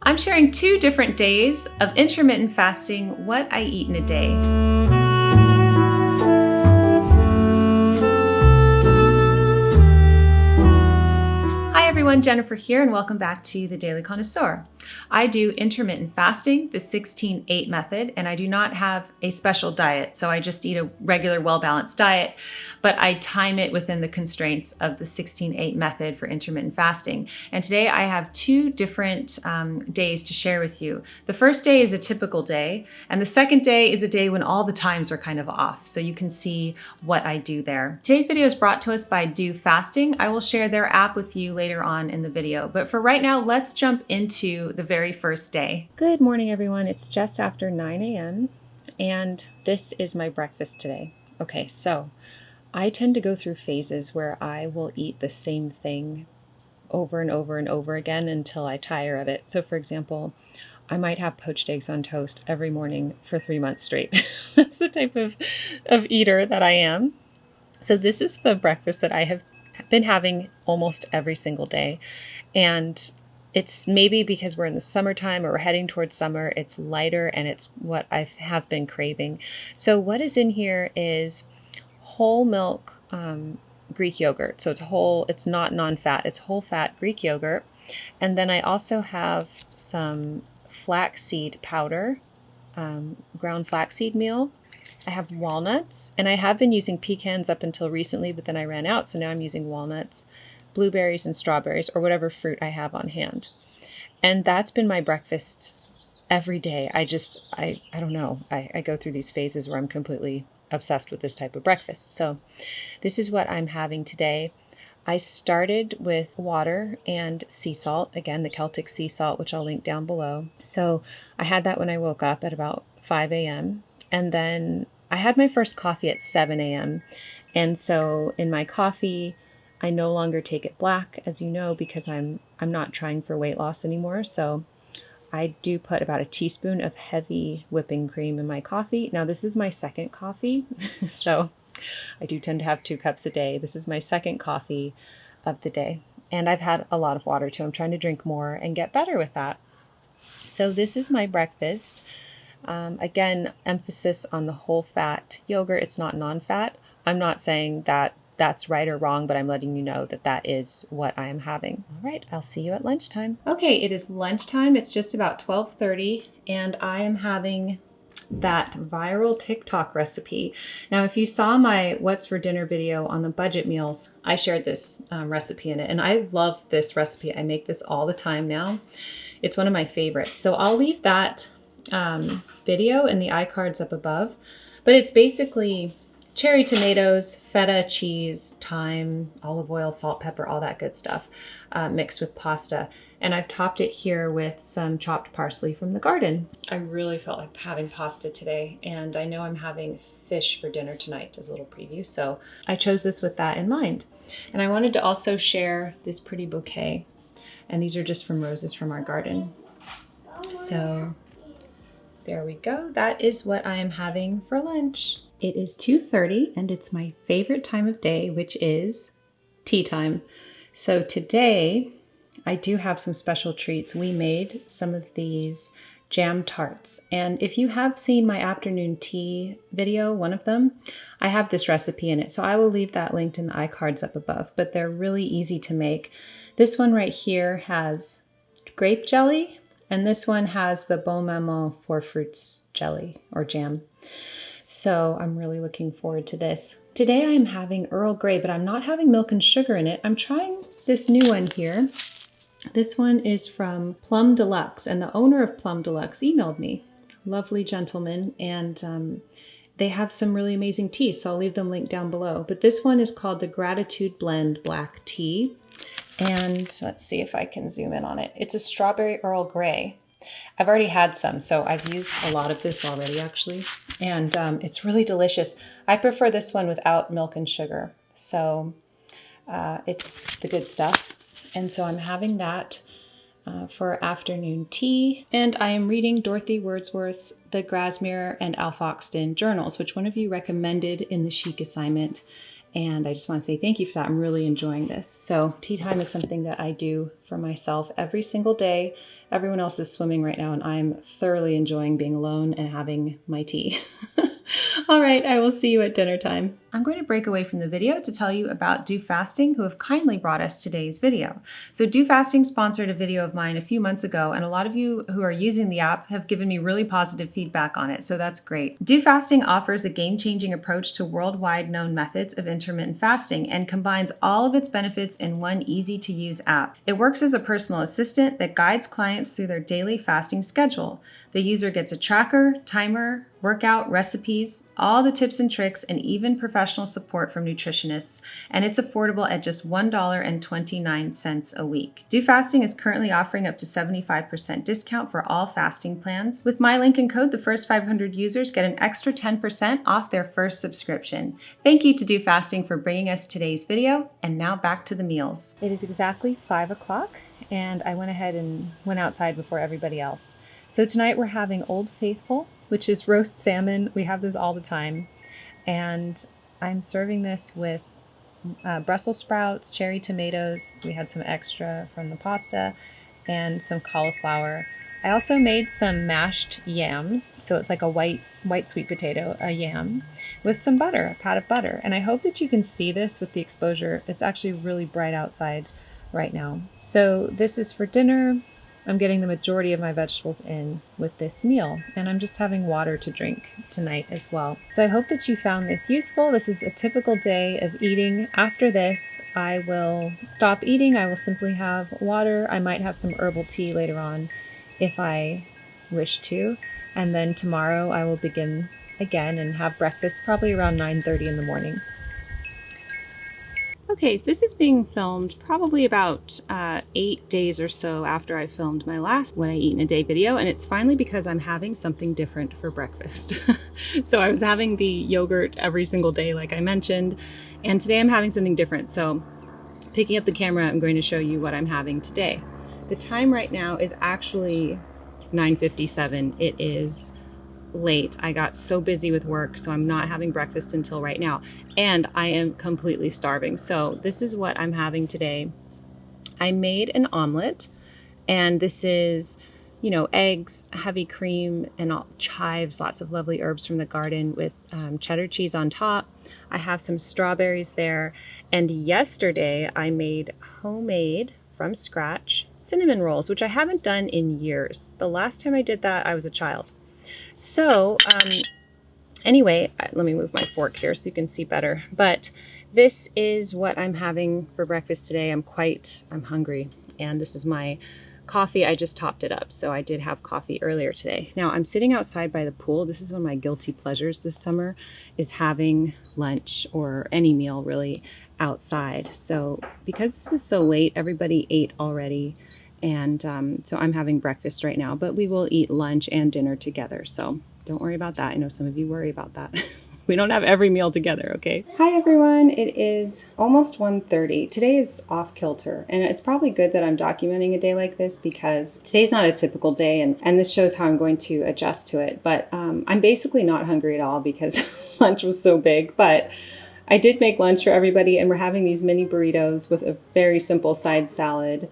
I'm sharing 2 different days of intermittent fasting, what I eat in a day. Hi everyone, Jennifer here, and welcome back to the Daily Connoisseur. I do intermittent fasting, the 16-8 method, and I do not have a special diet, so I just eat a regular, well-balanced diet, but I time it within the constraints of the 16-8 method for intermittent fasting. And today I have 2 different days to share with you. The first day is a typical day, and the second day is a day when all the times are kind of off, so you can see what I do there. Today's video is brought to us by Do Fasting. I will share their app with you later on in the video, but for right now, let's jump into the very first day. Good morning, everyone. It's just after 9 a.m. and this is my breakfast today. Okay, so I tend to go through phases where I will eat the same thing over and over and over again until I tire of it. So for example, I might have poached eggs on toast every morning for 3 months straight. That's the type of eater that I am. So this is the breakfast that I have been having almost every single day. And it's maybe because we're in the summertime or we're heading towards summer, it's lighter and it's what I have been craving. So what is in here is whole milk Greek yogurt. So it's not non-fat, it's whole fat Greek yogurt. And then I also have some flaxseed powder, ground flaxseed meal. I have walnuts, and I have been using pecans up until recently, but then I ran out, so now I'm using walnuts, blueberries, and strawberries, or whatever fruit I have on hand. And that's been my breakfast every day. I don't know. I go through these phases where I'm completely obsessed with this type of breakfast. So this is what I'm having today. I started with water and sea salt, again, the Celtic sea salt, which I'll link down below. So I had that when I woke up at about 5 a.m. And then I had my first coffee at 7 a.m. And so in my coffee, I no longer take it black, as you know, because I'm not trying for weight loss anymore. So I do put about a teaspoon of heavy whipping cream in my coffee. Now this is my second coffee, so I do tend to have 2 cups a day. This is my second coffee of the day. And I've had a lot of water too. I'm trying to drink more and get better with that. So this is my breakfast. Again, emphasis on the whole fat yogurt. It's not non-fat. I'm not saying that that's right or wrong, but I'm letting you know that that is what I am having. All right, I'll see you at lunchtime. Okay, it is lunchtime. It's just about 12:30, and I am having that viral TikTok recipe. Now, if you saw my What's for Dinner video on the budget meals, I shared this recipe in it, and I love this recipe. I make this all the time now. It's one of my favorites. So I'll leave that video in the iCards up above, but it's basically cherry tomatoes, feta, cheese, thyme, olive oil, salt, pepper, all that good stuff mixed with pasta. And I've topped it here with some chopped parsley from the garden. I really felt like having pasta today, and I know I'm having fish for dinner tonight as a little preview, so I chose this with that in mind. And I wanted to also share this pretty bouquet, and these are just from roses from our garden. So there we go. That is what I am having for lunch. It is 2:30 and it's my favorite time of day, which is tea time. So today I do have some special treats. We made some of these jam tarts. And if you have seen my afternoon tea video, one of them, I have this recipe in it. So I will leave that linked in the iCards up above, but they're really easy to make. This one right here has grape jelly, and this one has the Bon Maman 4 fruits jelly or jam. So I'm really looking forward to this. Today I am having Earl Grey, but I'm not having milk and sugar in it. I'm trying this new one here. This one is from Plum Deluxe, and the owner of Plum Deluxe emailed me. Lovely gentleman, and they have some really amazing teas, so I'll leave them linked down below. But this one is called the Gratitude Blend Black Tea. And let's see if I can zoom in on it. It's a strawberry Earl Grey. I've already had some, so I've used a lot of this already actually. And it's really delicious. I prefer this one without milk and sugar. So it's the good stuff. And so I'm having that for afternoon tea. And I am reading Dorothy Wordsworth's The Grasmere and Alfoxden Journals, which one of you recommended in the Chic assignment. And I just want to say thank you for that. I'm really enjoying this. So tea time is something that I do for myself every single day. Everyone else is swimming right now, and I'm thoroughly enjoying being alone and having my tea. All right, I will see you at dinner time. I'm going to break away from the video to tell you about Do Fasting, who have kindly brought us today's video. So Do Fasting sponsored a video of mine a few months ago, and a lot of you who are using the app have given me really positive feedback on it, so that's great. Do Fasting offers a game-changing approach to worldwide known methods of intermittent fasting and combines all of its benefits in one easy-to-use app. It works as a personal assistant that guides clients through their daily fasting schedule. The user gets a tracker, timer, workout, recipes, all the tips and tricks, and even professional support from nutritionists, and it's affordable at just $1.29 a week. Do Fasting is currently offering up to 75% discount for all fasting plans. With my link and code, the first 500 users get an extra 10% off their first subscription. Thank you to Do Fasting for bringing us today's video, and now back to the meals. It is exactly 5 o'clock, and I went ahead and went outside before everybody else. So tonight we're having Old Faithful, which is roast salmon. We have this all the time. And I'm serving this with Brussels sprouts, cherry tomatoes. We had some extra from the pasta and some cauliflower. I also made some mashed yams. So it's like a white sweet potato, a yam, with some butter, a pat of butter. And I hope that you can see this with the exposure. It's actually really bright outside right now. So this is for dinner. I'm getting the majority of my vegetables in with this meal, and I'm just having water to drink tonight as well. So I hope that you found this useful. This is a typical day of eating. After this, I will stop eating. I will simply have water. I might have some herbal tea later on if I wish to. And then tomorrow I will begin again and have breakfast probably around 9:30 in the morning. Okay, this is being filmed probably about 8 days or so after I filmed my last What I Eat in a Day video, and it's finally because I'm having something different for breakfast. So I was having the yogurt every single day like I mentioned, and today I'm having something different. So picking up the camera, I'm going to show you what I'm having today. The time right now is actually 9:57. It is late. I got so busy with work, so I'm not having breakfast until right now, and I am completely starving. So this is what I'm having today. I made an omelet, and this is, you know, eggs, heavy cream, and chives, lots of lovely herbs from the garden with cheddar cheese on top. I have some strawberries there, and yesterday I made homemade, from scratch, cinnamon rolls, which I haven't done in years. The last time I did that, I was a child. So anyway, let me move my fork here so you can see better. But this is what I'm having for breakfast today. I'm hungry. And this is my coffee. I just topped it up. So I did have coffee earlier today. Now I'm sitting outside by the pool. This is one of my guilty pleasures this summer, is having lunch or any meal really outside. So because this is so late, everybody ate already. And so I'm having breakfast right now, but we will eat lunch and dinner together. So don't worry about that. I know some of you worry about that. We don't have every meal together, okay? Hi everyone, it is almost 1:30. Today is off kilter, and it's probably good that I'm documenting a day like this because today's not a typical day, and this shows how I'm going to adjust to it. But I'm basically not hungry at all because lunch was so big, but I did make lunch for everybody, and we're having these mini burritos with a very simple side salad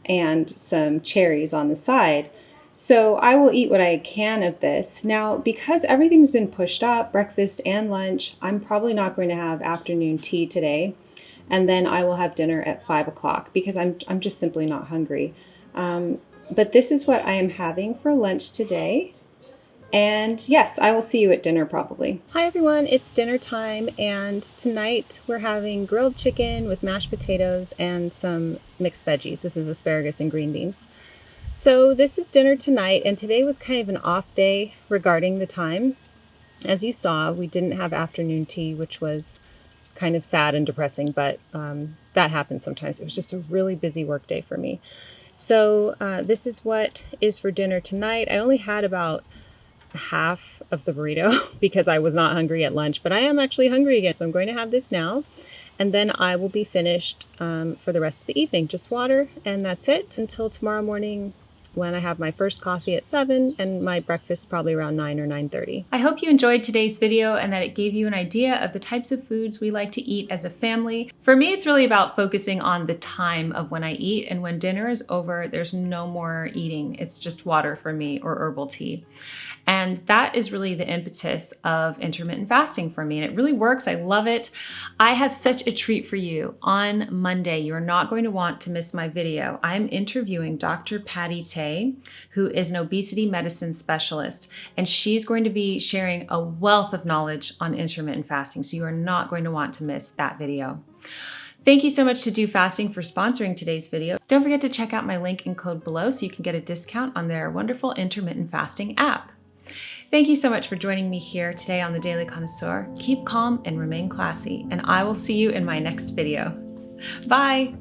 and some cherries on the side. So I will eat what I can of this. Now, because everything's been pushed up, breakfast and lunch, I'm probably not going to have afternoon tea today. And then I will have dinner at 5 o'clock because I'm just simply not hungry. But this is what I am having for lunch today. And yes, I will see you at dinner probably. Hi everyone, it's dinner time, and tonight we're having grilled chicken with mashed potatoes and some mixed veggies. This is asparagus and green beans. So this is dinner tonight, and today was kind of an off day regarding the time. As you saw, we didn't have afternoon tea, which was kind of sad and depressing, but that happens sometimes. It was just a really busy work day for me. So this is what is for dinner tonight. I only had about half of the burrito because I was not hungry at lunch, but I am actually hungry again. So I'm going to have this now, and then I will be finished for the rest of the evening. Just water, and that's it until tomorrow morning, when I have my first coffee at 7 and my breakfast probably around 9 or 9:30. I hope you enjoyed today's video and that it gave you an idea of the types of foods we like to eat as a family. For me, it's really about focusing on the time of when I eat, and when dinner is over, there's no more eating. It's just water for me or herbal tea. And that is really the impetus of intermittent fasting for me. And it really works. I love it. I have such a treat for you. On Monday, you're not going to want to miss my video. I'm interviewing Dr. Patty Tay, who is an obesity medicine specialist. And she's going to be sharing a wealth of knowledge on intermittent fasting. So you are not going to want to miss that video. Thank you so much to Do Fasting for sponsoring today's video. Don't forget to check out my link and code below so you can get a discount on their wonderful intermittent fasting app. Thank you so much for joining me here today on the Daily Connoisseur. Keep calm and remain classy, and I will see you in my next video. Bye!